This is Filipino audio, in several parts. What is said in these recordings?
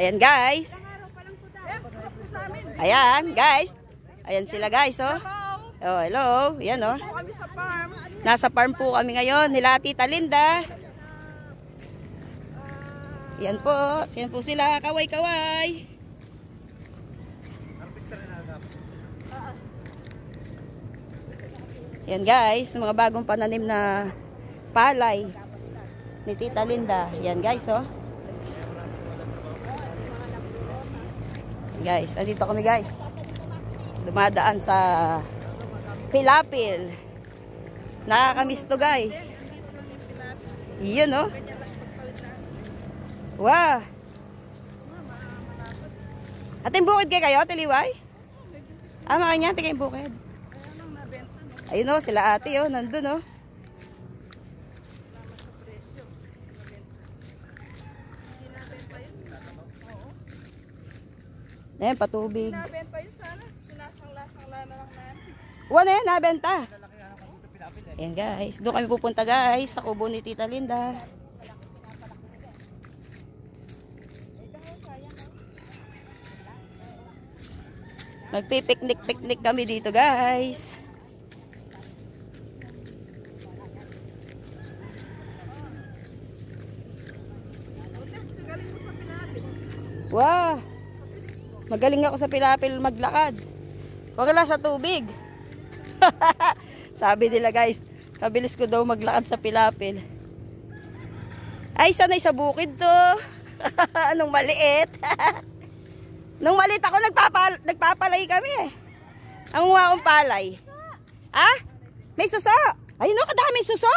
Ayan guys. Ayan guys. Ayan sila guys oh. Oh, hello. Ayan oh. Nasa farm po kami ngayon nila Tita Linda. Ayan po. Ayan po sila. Kaway-kaway. Ayan guys. Mga bagong pananim na palay ni Tita Linda. Ayan guys oh. Guys, andito kami guys. Dumadaan sa Pilapil. Nakakamiss to guys. Iyon oh. Wow. Ating bukid kayo, Tiliway? Makanya, tingin bukid. Ayun oh, sila ate oh, nandun oh. Ayan, patubig. Nabenta yun sana. Sinasang-lasang na lang na yan. Wala yan, nabenta. Ayan guys, doon kami pupunta guys, sa kubo ni Tita Linda. Magpipiknik-piknik kami dito guys. Wow! Magaling ako sa Pilapil maglakad. Wala sa tubig. Sabi nila guys, kabilis ko daw maglakad sa Pilapil. Ay, sanay sa bukid to. Anong maliit. Nung maliit ako, nagpapalay kami eh. Ang mukha kong palay. Ah? May suso. Ayun o, kadaming suso.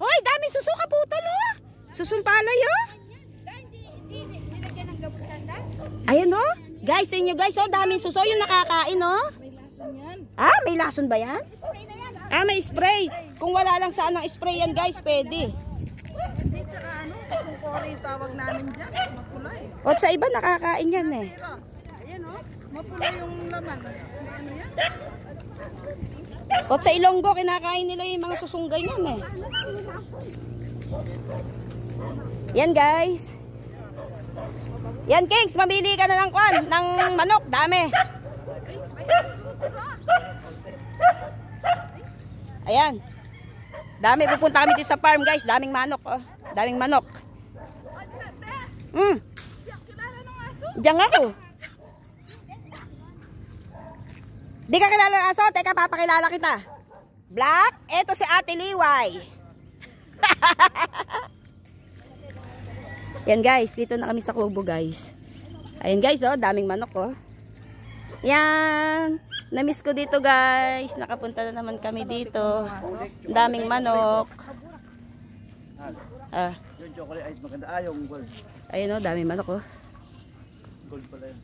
Hoy, daming suso kaputol o. Susong palay o. Ayun o. Guys, sa inyo guys, oh, daming suso yung nakakain, oh. May lason yan. Ah, may lason ba yan? May spray. Kung wala lang saan ng spray yan, guys, pwede. Hindi, tsaka ano, susungkori tawag namin dyan. Mapulay. O, sa iba nakakain yan, eh. Ayan, oh. Mapulay yung laman. Ano yan? O, sa Ilonggo, kinakain nila yung mga susunggay yan, eh. Yan, guys. Yan, Kings, mamili ka na ng kwan, ng manok, dami. Ayan. Dami, pupunta kami dito sa farm, guys. Daming manok, oh. Daming manok. Diyan ako. Di ka kilala ng aso? Teka, papakilala kita. Black, eto si Ate Liway. Yan guys, dito na kami sa kubo guys. Ayan guys oh, daming manok oh. Yan, namiss ko dito guys. Nakapunta na naman kami dito. Daming manok. Yung chocolate ay maganda. Yung gold. Ayun oh, daming manok oh. Gold pala yun.